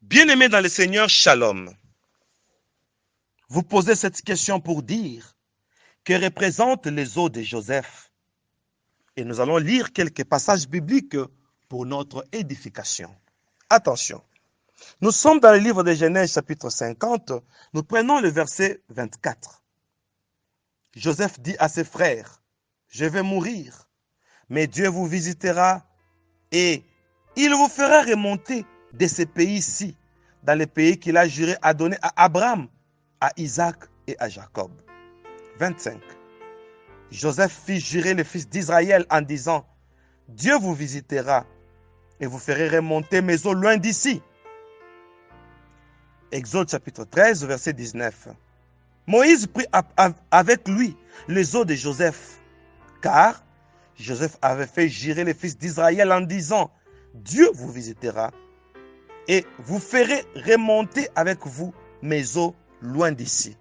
Bien-aimés dans le Seigneur, shalom. Vous posez cette question pour dire que représentent les os de Joseph. Et nous allons lire quelques passages bibliques pour notre édification. Attention, nous sommes dans le livre de Genèse chapitre 50. Nous prenons le verset 24. Joseph dit à ses frères, « Je vais mourir, mais Dieu vous visitera et il vous fera remonter de ce pays-ci, dans le pays qu'il a juré à donner à Abraham, à Isaac et à Jacob. » 25. Joseph fit jurer le fils d'Israël en disant, « Dieu vous visitera et vous ferez remonter mes eaux loin d'ici. » Exode chapitre 13, verset 19. Moïse prit avec lui les os de Joseph, car Joseph avait fait jurer les fils d'Israël en disant, « Dieu vous visitera et vous ferez remonter avec vous mes eaux loin d'ici. »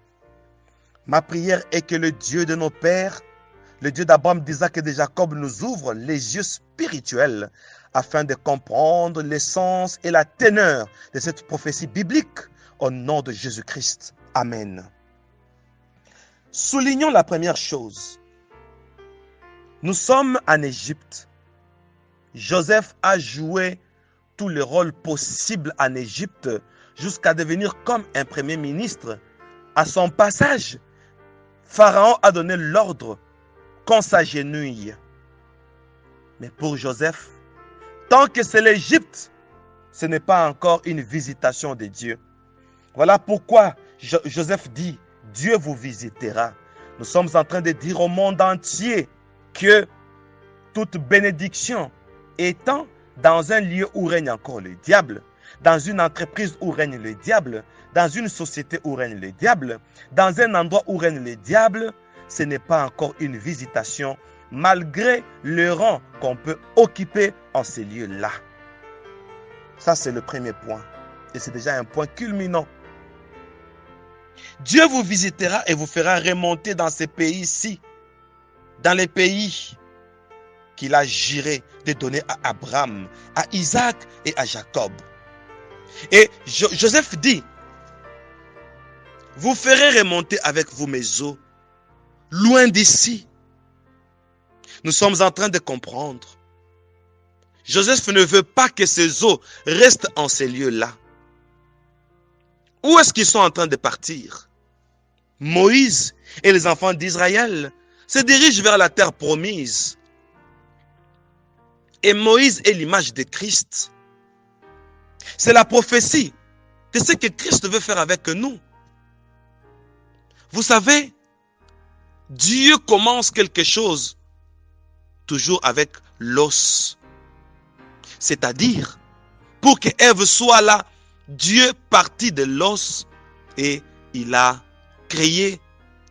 Ma prière est que le Dieu de nos pères, le Dieu d'Abraham, d'Isaac et de Jacob nous ouvre les yeux spirituels afin de comprendre l'essence et la teneur de cette prophétie biblique au nom de Jésus-Christ. Amen. Soulignons la première chose. Nous sommes en Égypte. Joseph a joué tous les rôles possibles en Égypte jusqu'à devenir comme un premier ministre. À son passage, Pharaon a donné l'ordre qu'on s'agenouille. Mais pour Joseph, tant que c'est l'Égypte, ce n'est pas encore une visitation de Dieu. Voilà pourquoi Joseph dit, Dieu vous visitera. Nous sommes en train de dire au monde entier que toute bénédiction étant dans un lieu où règne encore le diable, dans une entreprise où règne le diable, dans une société où règne le diable, dans un endroit où règne le diable, ce n'est pas encore une visitation, malgré le rang qu'on peut occuper en ces lieux-là. Ça, c'est le premier point. Et c'est déjà un point culminant. Dieu vous visitera et vous fera remonter dans ces pays-ci, dans les pays qu'il a juré de donner à Abraham, à Isaac et à Jacob. Et Joseph dit, vous ferez remonter avec vous mes eaux, loin d'ici. Nous sommes en train de comprendre. Joseph ne veut pas que ces eaux restent en ces lieux-là. Où est-ce qu'ils sont en train de partir? Moïse et les enfants d'Israël se dirigent vers la terre promise. Et Moïse est l'image de Christ. C'est la prophétie de ce que Christ veut faire avec nous. Vous savez, Dieu commence quelque chose toujours avec l'os. C'est-à-dire, pour que Ève soit là, Dieu partit de l'os et il a créé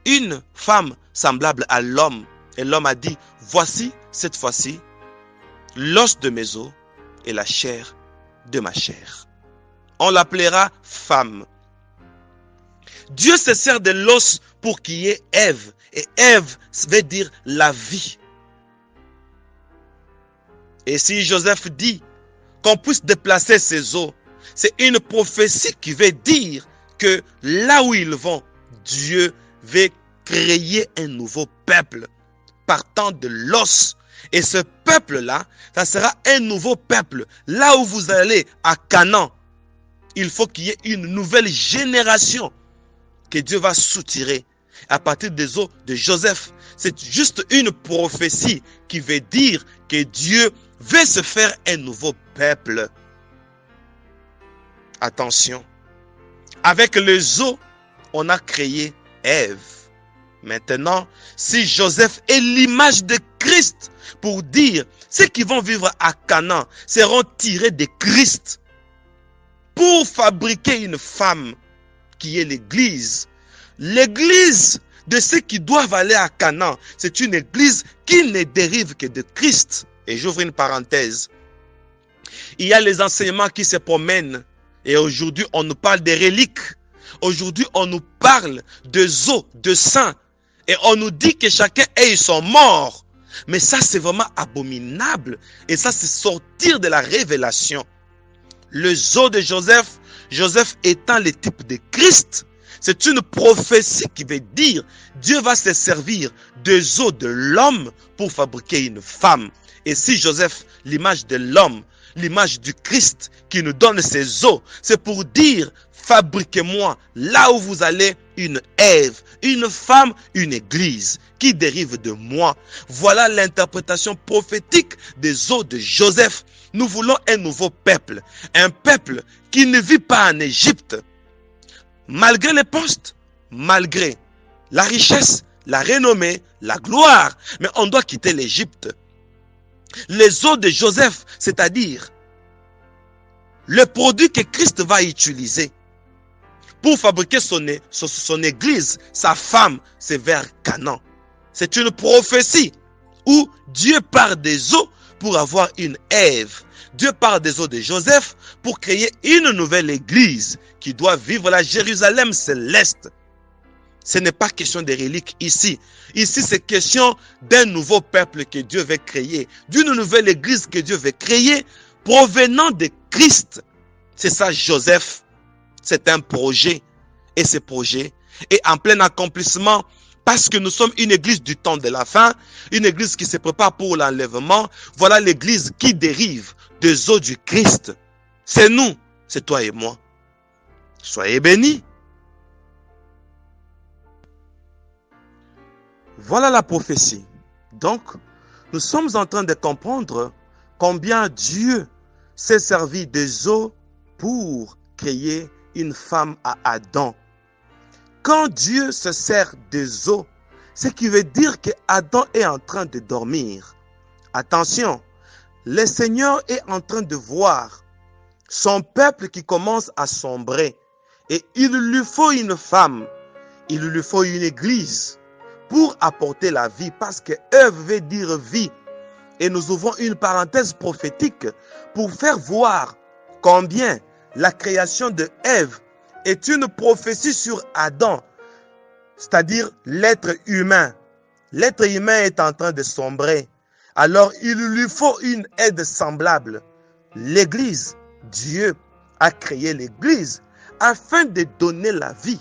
une femme semblable à l'homme. Et l'homme a dit, voici cette fois-ci l'os de mes os et la chair de ma chair. On l'appellera femme. Dieu se sert de l'os pour qu'il y ait Ève. Et Ève veut dire la vie. Et si Joseph dit qu'on puisse déplacer ses os, c'est une prophétie qui veut dire que là où ils vont, Dieu veut créer un nouveau peuple partant de l'os. Et ce peuple-là, ça sera un nouveau peuple. Là où vous allez, à Canaan, il faut qu'il y ait une nouvelle génération que Dieu va soutirer à partir des os de Joseph. C'est juste une prophétie qui veut dire que Dieu veut se faire un nouveau peuple. Attention, avec les os, on a créé Ève. Maintenant, si Joseph est l'image de Christ pour dire ceux qui vont vivre à Canaan seront tirés de Christ pour fabriquer une femme qui est l'Église. L'Église de ceux qui doivent aller à Canaan, c'est une Église qui ne dérive que de Christ. Et j'ouvre une parenthèse. Il y a les enseignements qui se promènent et aujourd'hui on nous parle des reliques. Aujourd'hui on nous parle des os, de sang. Et on nous dit que chacun et ils sont morts. Mais ça c'est vraiment abominable. Et ça c'est sortir de la révélation. le zoo de Joseph, Joseph étant le type de Christ, c'est une prophétie qui veut dire Dieu va se servir des os de l'homme pour fabriquer une femme. Et si Joseph, l'image de l'homme, l'image du Christ qui nous donne ses os, c'est pour dire fabriquez-moi là où vous allez une Ève, une femme, une église qui dérive de moi. Voilà l'interprétation prophétique des os de Joseph. Nous voulons un nouveau peuple, un peuple qui ne vit pas en Égypte, malgré les postes, malgré la richesse, la renommée, la gloire, mais on doit quitter l'Égypte. Les os de Joseph, c'est-à-dire le produit que Christ va utiliser pour fabriquer son église, sa femme, c'est vers Canaan. C'est une prophétie où Dieu part des os pour avoir une Ève. Dieu part des os de Joseph pour créer une nouvelle église qui doit vivre la Jérusalem céleste. Ce n'est pas question de reliques ici. Ici, c'est question d'un nouveau peuple que Dieu veut créer, d'une nouvelle église que Dieu veut créer, provenant de Christ. C'est ça, Joseph. C'est un projet. Et ce projet est en plein accomplissement parce que nous sommes une église du temps de la fin, une église qui se prépare pour l'enlèvement. Voilà l'église qui dérive des os du Christ. C'est nous, c'est toi et moi. Soyez bénis. Voilà la prophétie. Donc, nous sommes en train de comprendre combien Dieu s'est servi des os pour créer une femme à Adam. Quand Dieu se sert des os, ce qui veut dire que Adam est en train de dormir. Attention, le Seigneur est en train de voir son peuple qui commence à sombrer. Et il lui faut une femme, il lui faut une église pour apporter la vie, parce que Ève veut dire vie. Et nous ouvrons une parenthèse prophétique pour faire voir combien la création de Ève est une prophétie sur Adam, c'est-à-dire l'être humain. L'être humain est en train de sombrer. Alors il lui faut une aide semblable. L'Église, Dieu a créé l'Église afin de donner la vie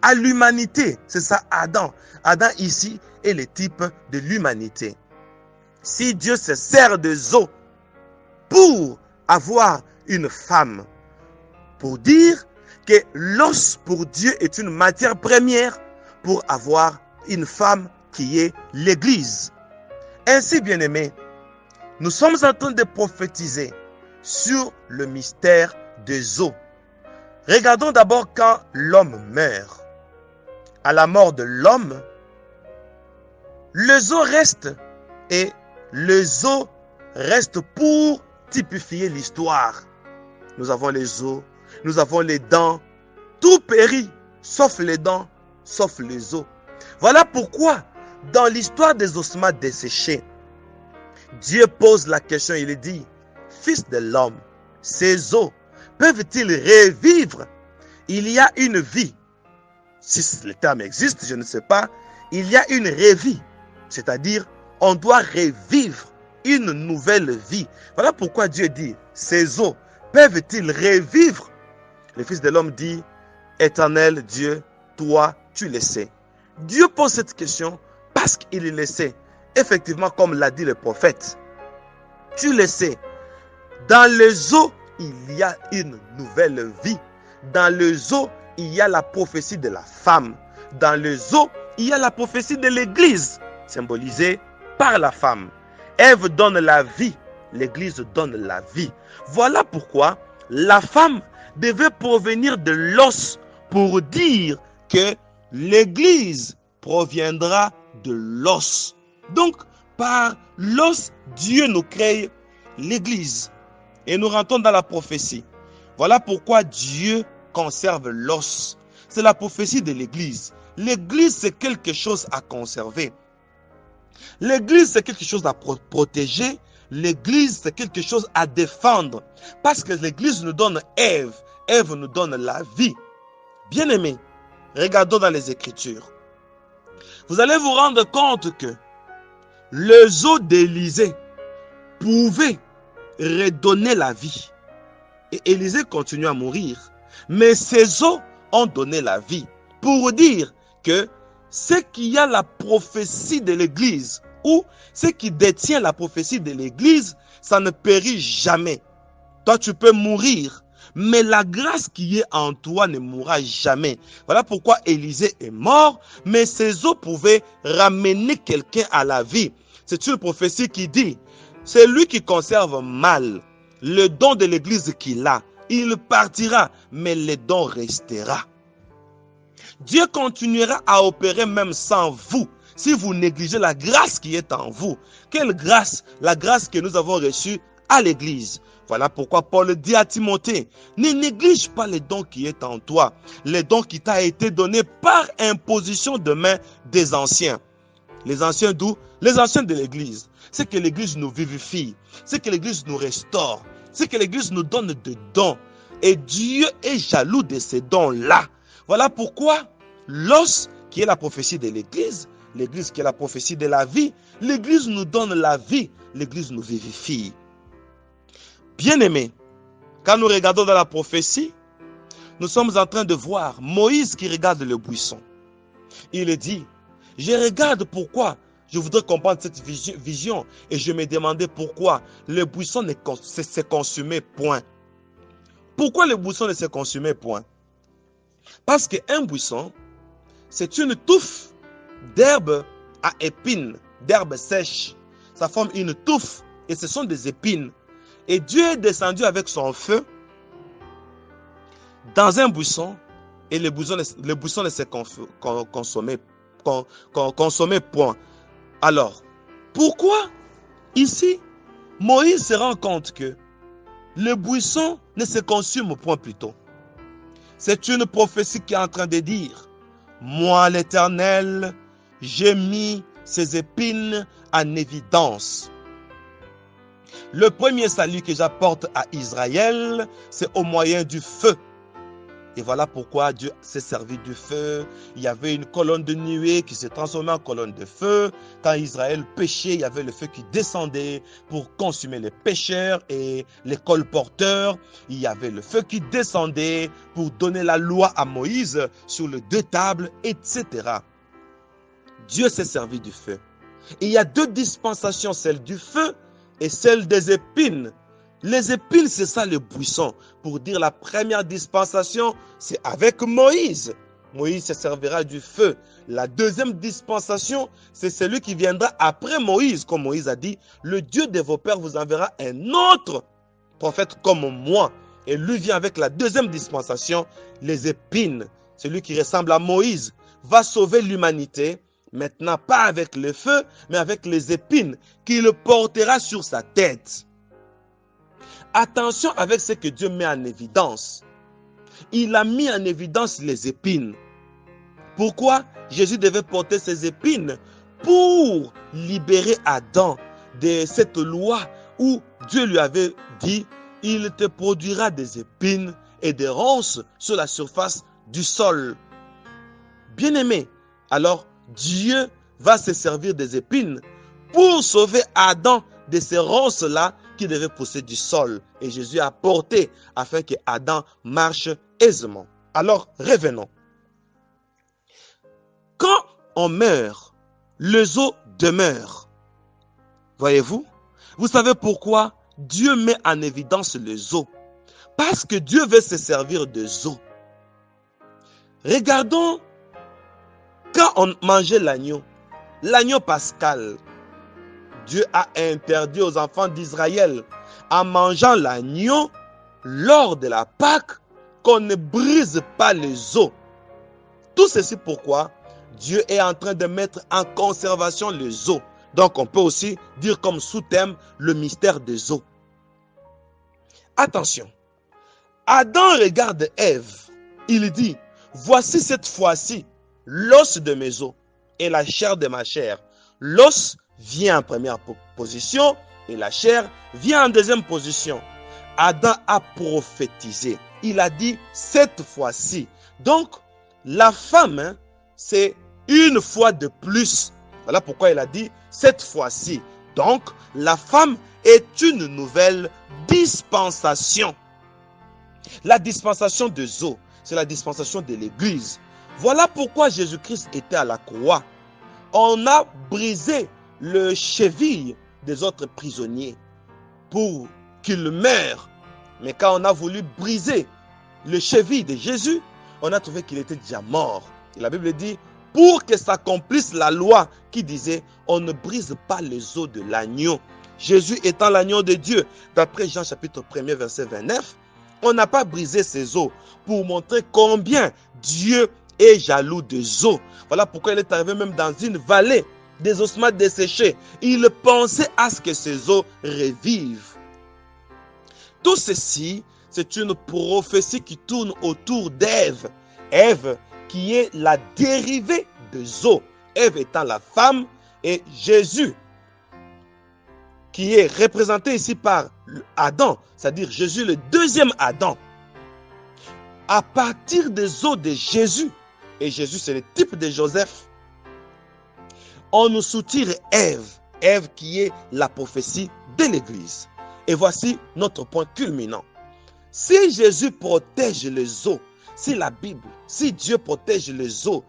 à l'humanité. C'est ça Adam. Adam ici est le type de l'humanité. Si Dieu se sert des os pour avoir une femme, pour dire que l'os pour Dieu est une matière première pour avoir une femme qui est l'Église. Ainsi, bien-aimés, nous sommes en train de prophétiser sur le mystère des os. Regardons d'abord quand l'homme meurt. À la mort de l'homme, les os restent et les os restent pour typifier l'histoire. Nous avons les os, nous avons les dents, tout périt, sauf les dents, sauf les os. Voilà pourquoi, dans l'histoire des ossements desséchés, Dieu pose la question, il dit, Fils de l'homme, ces os peuvent-ils revivre? Il y a une vie. Si le terme existe, je ne sais pas, il y a une revie, c'est-à-dire on doit revivre une nouvelle vie. Voilà pourquoi Dieu dit, ces os peuvent-ils revivre? Le Fils de l'homme dit, Éternel Dieu, toi, tu le sais. Dieu pose cette question parce qu'il le sait. Effectivement, comme l'a dit le prophète, tu le sais. Dans les os, il y a une nouvelle vie. Dans les os, il y a la prophétie de la femme. Dans les os, il y a la prophétie de l'Église, symbolisée par la femme. Ève donne la vie, l'Église donne la vie. Voilà pourquoi la femme devait provenir de l'os pour dire que l'Église proviendra de l'os. Donc, par l'os, Dieu nous crée l'Église. Et nous rentrons dans la prophétie. Voilà pourquoi Dieu conserve l'os. C'est la prophétie de l'Église. L'Église, c'est quelque chose à conserver. L'Église, c'est quelque chose à protéger. L'Église, c'est quelque chose à défendre. Parce que l'Église nous donne Ève. Ève nous donne la vie. Bien-aimés, regardons dans les Écritures. Vous allez vous rendre compte que les os d'Élisée pouvaient redonner la vie. Et Élisée continue à mourir. Mais ces eaux ont donné la vie. Pour dire que ce qui a la prophétie de l'Église, ou ce qui détient la prophétie de l'Église, ça ne périt jamais. Toi, tu peux mourir, mais la grâce qui est en toi ne mourra jamais. Voilà pourquoi Élisée est mort, mais ces eaux pouvaient ramener quelqu'un à la vie. C'est une prophétie qui dit, c'est lui qui conserve mal le don de l'Église qu'il a. Il partira, mais le don restera. Dieu continuera à opérer même sans vous, si vous négligez la grâce qui est en vous. Quelle grâce? La grâce que nous avons reçue à l'Église. Voilà pourquoi Paul dit à Timothée, ne néglige pas les dons qui est en toi, les dons qui t'a été donnés par imposition de main des anciens. Les anciens d'où? Les anciens de l'Église. C'est que l'Église nous vivifie, c'est que l'Église nous restaure, c'est que l'Église nous donne des dons. Et Dieu est jaloux de ces dons-là. Voilà pourquoi l'os qui est la prophétie de l'Église, l'Église qui est la prophétie de la vie, l'Église nous donne la vie, l'Église nous vivifie. Bien-aimés, quand nous regardons dans la prophétie, nous sommes en train de voir Moïse qui regarde le buisson. Il dit, je regarde pourquoi, je voudrais comprendre cette vision et je me demandais pourquoi le buisson s'est consumé, point. Pourquoi le buisson ne s'est consumé, point? Parce qu'un buisson, c'est une touffe d'herbe à épines, d'herbe sèche. Ça forme une touffe et ce sont des épines. Et Dieu est descendu avec son feu dans un buisson et le buisson ne s'est consommé, point. Alors, pourquoi ici, Moïse se rend compte que le buisson ne se consume point plutôt? C'est une prophétie qui est en train de dire, moi l'Éternel, j'ai mis ces épines en évidence. Le premier salut que j'apporte à Israël, c'est au moyen du feu. Et voilà pourquoi Dieu s'est servi du feu. Il y avait une colonne de nuée qui s'est transformée en colonne de feu. Quand Israël péchait, il y avait le feu qui descendait pour consumer les pécheurs et les colporteurs. Il y avait le feu qui descendait pour donner la loi à Moïse sur les 2 tables, etc. Dieu s'est servi du feu. Et il y a 2 dispensations, celle du feu et celle des épines. Les épines, c'est ça le buisson. Pour dire la première dispensation, c'est avec Moïse. Moïse se servira du feu. La deuxième dispensation, c'est celui qui viendra après Moïse. Comme Moïse a dit, le Dieu de vos pères vous enverra un autre prophète comme moi. Et lui vient avec la deuxième dispensation, les épines. Celui qui ressemble à Moïse va sauver l'humanité. Maintenant, pas avec le feu, mais avec les épines qu'il portera sur sa tête. Attention avec ce que Dieu met en évidence. Il a mis en évidence les épines. Pourquoi Jésus devait porter ses épines? Pour libérer Adam de cette loi où Dieu lui avait dit, il te produira des épines et des ronces sur la surface du sol. Bien-aimé, alors Dieu va se servir des épines pour sauver Adam de ces ronces-là qui devaient pousser du sol. Et Jésus a porté afin que Adam marche aisément. Alors, revenons. Quand on meurt, les os demeurent. Voyez-vous? Vous savez pourquoi Dieu met en évidence les os? Parce que Dieu veut se servir des os. Regardons quand on mangeait l'agneau pascal. Dieu a interdit aux enfants d'Israël, en mangeant l'agneau, lors de la Pâque, qu'on ne brise pas les os. Tout ceci pourquoi Dieu est en train de mettre en conservation les os. Donc on peut aussi dire comme sous-thème le mystère des os. Attention, Adam regarde Ève, il dit, voici cette fois-ci l'os de mes os et la chair de ma chair. L'os vient en première position et la chair vient en deuxième position. Adam a prophétisé. Il a dit cette fois-ci. Donc, la femme, c'est une fois de plus. Voilà pourquoi il a dit cette fois-ci. Donc, la femme est une nouvelle dispensation. La dispensation des eaux, c'est la dispensation de l'Église. Voilà pourquoi Jésus-Christ était à la croix. On a brisé le cheville des autres prisonniers pour qu'ils meurent. Mais quand on a voulu briser le cheville de Jésus, on a trouvé qu'il était déjà mort. Et la Bible dit, pour que s'accomplisse la loi qui disait, on ne brise pas les os de l'agneau. Jésus étant l'agneau de Dieu, d'après Jean chapitre 1er verset 29, on n'a pas brisé ses os pour montrer combien Dieu est jaloux des os. Voilà pourquoi il est arrivé même dans une vallée des ossements desséchés. Il pensait à ce que ses os revivent. Tout ceci, c'est une prophétie qui tourne autour d'Ève. Ève qui est la dérivée des os. Ève étant la femme et Jésus qui est représenté ici par Adam, c'est-à-dire Jésus le deuxième Adam. À partir des os de Jésus, et Jésus c'est le type de Joseph, on nous soutire Ève, Ève qui est la prophétie de l'Église. Et voici notre point culminant. Si Jésus protège les os, si la Bible, si Dieu protège les os,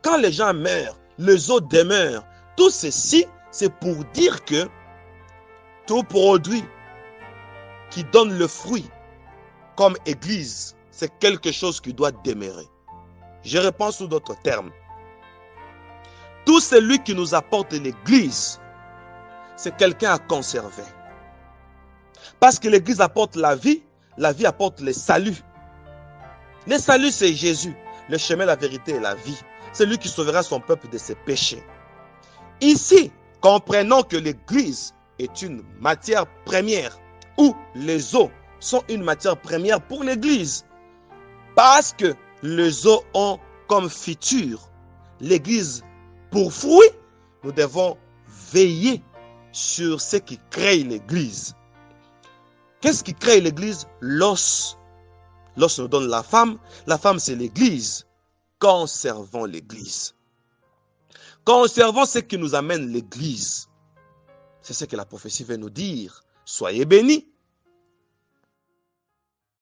quand les gens meurent, les os demeurent. Tout ceci, c'est pour dire que tout produit qui donne le fruit comme Église, c'est quelque chose qui doit demeurer. Je réponds sous d'autres termes. Tout celui qui nous apporte l'Église, c'est quelqu'un à conserver. Parce que l'Église apporte la vie apporte le salut. Le salut, c'est Jésus, le chemin, la vérité et la vie. C'est lui qui sauvera son peuple de ses péchés. Ici, comprenons que l'Église est une matière première, ou les os sont une matière première pour l'Église. Parce que les os ont comme futur l'Église pour fruit, nous devons veiller sur ce qui crée l'Église. Qu'est-ce qui crée l'Église? L'os. L'os nous donne la femme c'est l'Église. Conservons l'Église. Conservons ce qui nous amène l'Église. C'est ce que la prophétie veut nous dire. Soyez bénis.